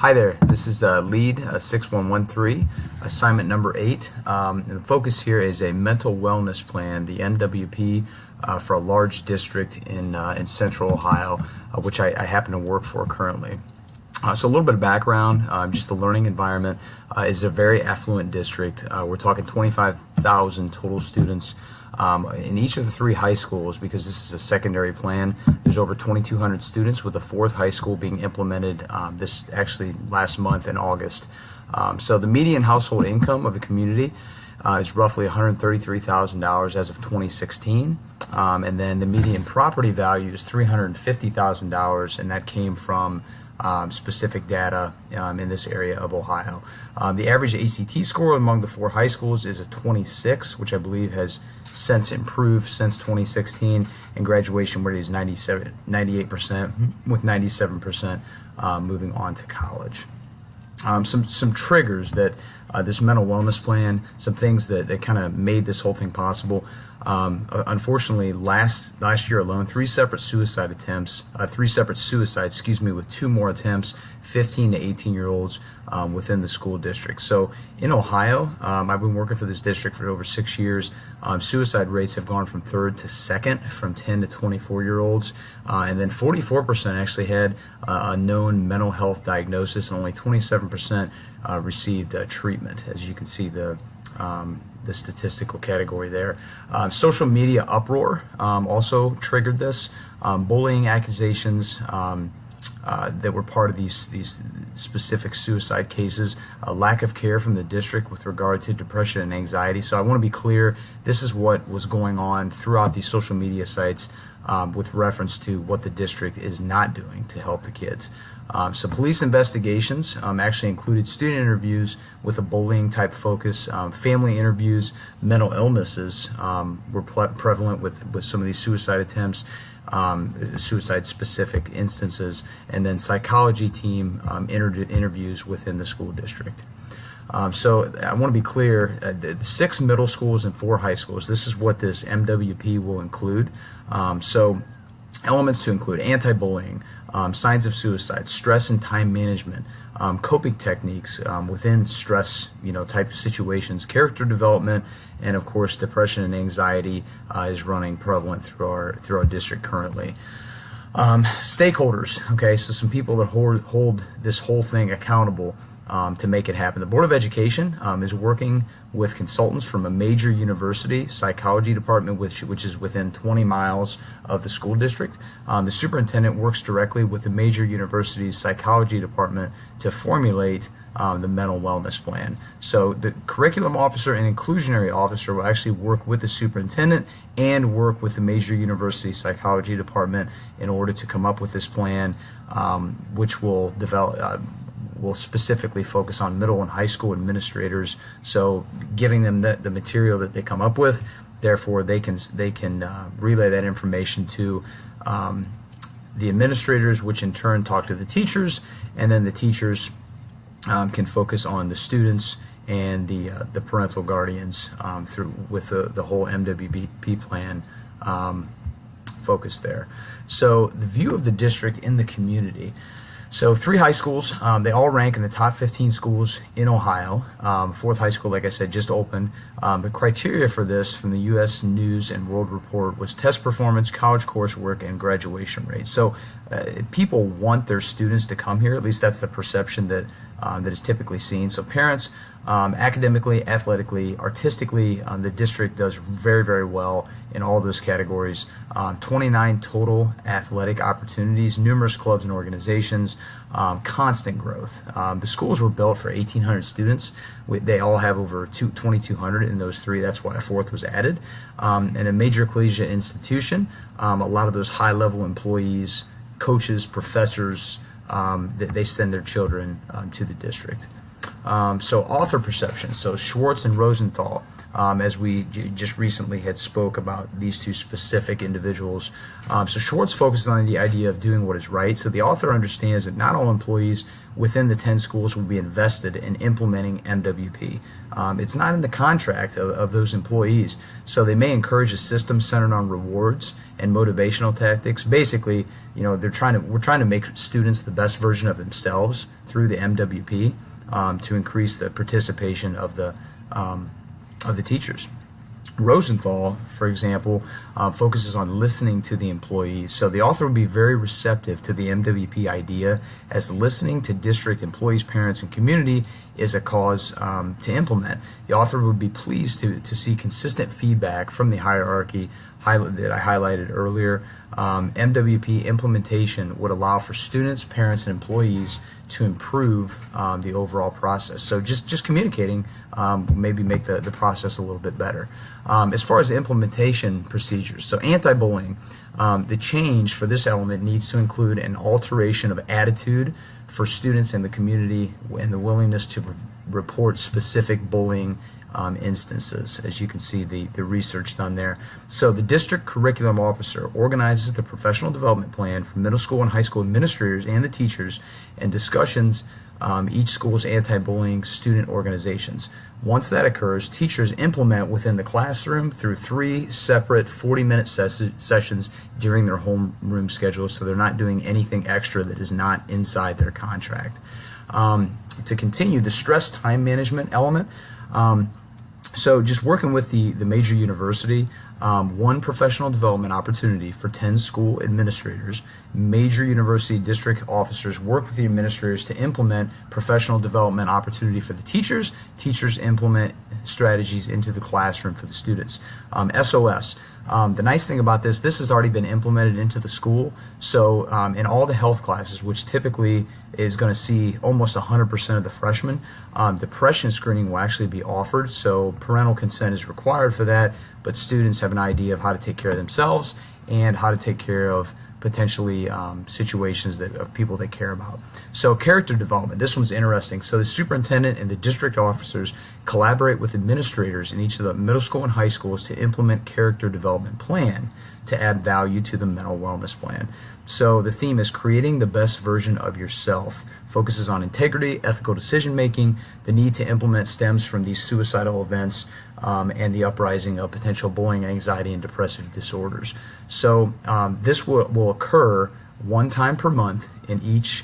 Hi there, this is LEAD 6113, assignment number 8. And the focus here is a mental wellness plan, the MWP, for a large district in central Ohio, which I happen to work for currently. So a little bit of background, just the learning environment is a very affluent district. We're talking 25,000 total students. In each of the 3 high schools, because this is a secondary plan, there's over 2,200 students, with the 4th high school being implemented this actually last month in August. So the median household income of the community is roughly $133,000 as of 2016, and then the median property value is $350,000, and that came from specific data in this area of Ohio. The average ACT score among the 4 high schools is a 26, which I believe has since improved since 2016, and graduation rate is 98%, with 97% moving on to college. Some triggers that this mental wellness plan, some things that kind of made this whole thing possible. Unfortunately, last year alone, 3 separate suicides, with 2 more attempts, 15 to 18-year-olds within the school district. So in Ohio, I've been working for this district for over 6 years. Suicide rates have gone from 3rd to 2nd, from 10 to 24-year-olds, and then 44% actually had a known mental health diagnosis, and only 27% received treatment, as you can see the statistical category there. Social media uproar also triggered this. Bullying accusations that were part of these specific suicide cases. Lack of care from the district with regard to depression and anxiety. So I want to be clear, this is what was going on throughout these social media sites with reference to what the district is not doing to help the kids. So police investigations actually included student interviews with a bullying type focus, family interviews, mental illnesses were prevalent with some of these suicide attempts, suicide specific instances, and then psychology team interviews within the school district. So I want to be clear, the 6 middle schools and 4 high schools, this is what this MWP will include. So elements to include: anti-bullying, signs of suicide, stress and time management, coping techniques within stress type of situations, character development, and of course depression and anxiety is running prevalent through our district currently. Stakeholders, okay, so some people that hold this whole thing accountable to make it happen. The Board of Education is working with consultants from a major university psychology department, which is within 20 miles of the school district. The superintendent works directly with the major university's psychology department to formulate the mental wellness plan. So the curriculum officer and inclusionary officer will actually work with the superintendent and work with the major university psychology department in order to come up with this plan, which will develop. Will specifically focus on middle and high school administrators, so giving them the material that they come up with. Therefore, they can relay that information to the administrators, which in turn talk to the teachers, and then the teachers can focus on the students and the parental guardians with the whole MWP plan focus there. So the view of the district in the community. So 3 high schools, they all rank in the top 15 schools in Ohio. 4th high school, like I said, just opened. The criteria for this from the U.S. News and World Report was test performance, college coursework, and graduation rate. So people want their students to come here. At least that's the perception that is typically seen. So parents, academically, athletically, artistically, the district does very, very well in all those categories. 29 total athletic opportunities, numerous clubs and organizations, constant growth. The schools were built for 1,800 students. They all have over 2,200 in those 3. That's why a 4th was added. And a major collegiate institution, a lot of those high-level employees, coaches, professors, they send their children to the district. So author perception. So Schwartz and Rosenthal as we just recently had spoke about these two specific individuals. So Schwartz focuses on the idea of doing what is right. So the author understands that not all employees within the 10 schools will be invested in implementing MWP. It's not in the contract of those employees, so they may encourage a system centered on rewards and motivational tactics. Basically, we're trying to make students the best version of themselves through the MWP to increase the participation of the teachers. Rosenthal, for example, focuses on listening to the employees. So the author would be very receptive to the MWP idea, as listening to district employees, parents, and community is a cause to implement. The author would be pleased to see consistent feedback from the hierarchy that I highlighted earlier. MWP implementation would allow for students, parents, and employees to improve the overall process. So just communicating maybe make the process a little bit better. As far as implementation procedures, so anti-bullying, the change for this element needs to include an alteration of attitude for students in the community and the willingness to report specific bullying instances, as you can see the research done there. So the district curriculum officer organizes the professional development plan for middle school and high school administrators and the teachers, and discussions each school's anti-bullying student organizations. Once that occurs, teachers implement within the classroom through 3 separate 40-minute sessions during their homeroom schedules, so they're not doing anything extra that is not inside their contract. To continue, the stress time management element, so just working with the major university, one professional development opportunity for 10 school administrators. Major university district officers work with the administrators to implement professional development opportunity for the teachers. Teachers implement strategies into the classroom for the students. SOS. The nice thing about this has already been implemented into the school. So in all the health classes, which typically is going to see almost 100% of the freshmen, depression screening will actually be offered. So parental consent is required for that, but students have an idea of how to take care of themselves and how to take care of potentially situations of people they care about. So character development, this one's interesting. So the superintendent and the district officers collaborate with administrators in each of the middle school and high schools to implement character development plan to add value to the mental wellness plan. So the theme is creating the best version of yourself, focuses on integrity, ethical decision making. The need to implement stems from these suicidal events and the uprising of potential bullying, anxiety, and depressive disorders. So this will occur 1 time per month in each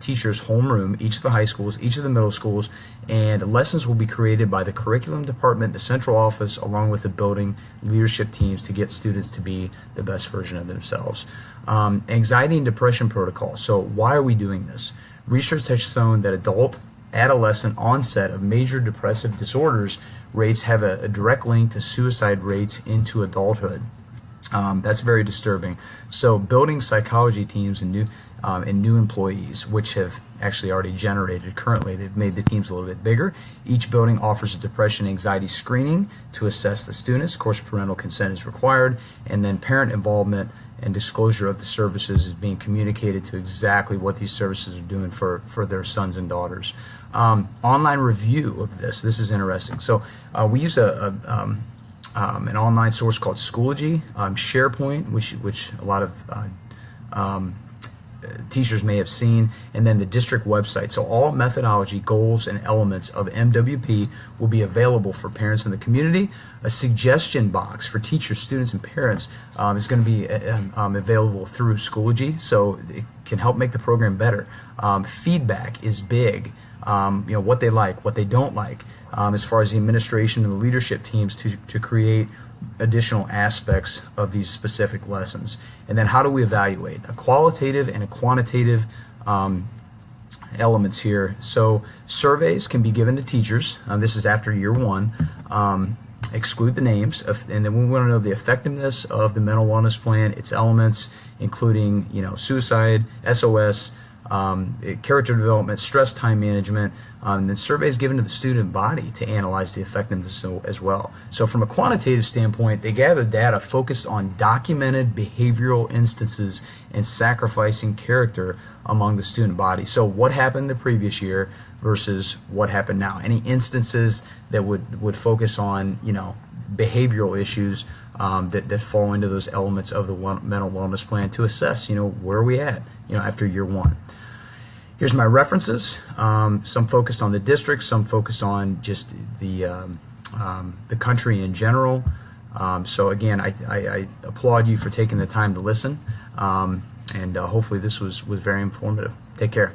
teacher's homeroom, each of the high schools, each of the middle schools, and lessons will be created by the curriculum department, the central office, along with the building leadership teams to get students to be the best version of themselves. Anxiety and depression protocol. So why are we doing this? Research has shown that adult adolescent onset of major depressive disorders rates have a direct link to suicide rates into adulthood. That's very disturbing. So building psychology teams and new employees, which have actually already generated currently, they've made the teams a little bit bigger. Each building offers a depression anxiety screening to assess the students. Of course, parental consent is required, and then parent involvement and disclosure of the services is being communicated to exactly what these services are doing for their sons and daughters. Online review of this is interesting. So we use an online source called Schoology, SharePoint, which a lot of teachers may have seen, and then the district website. So all methodology, goals, and elements of MWP will be available for parents in the community. A suggestion box for teachers, students, and parents is going to be available through Schoology, so it can help make the program better. Feedback is big. What they like, what they don't like, as far as the administration and the leadership teams to create additional aspects of these specific lessons. And then how do we evaluate? A qualitative and a quantitative elements here. So surveys can be given to teachers. This is after year 1. Exclude the names, and then we want to know the effectiveness of the mental wellness plan, its elements, including suicide, SOS, character development, stress time management, and then surveys given to the student body to analyze the effectiveness as well. So from a quantitative standpoint, they gathered data focused on documented behavioral instances and sacrificing character among the student body. So what happened the previous year versus what happened now? Any instances that would focus on, behavioral issues that fall into those elements of the mental wellness plan to assess, where are we at, after year one. Here's my references. Some focused on the district, some focused on just the country in general. So again, I applaud you for taking the time to listen, and hopefully this was very informative. Take care.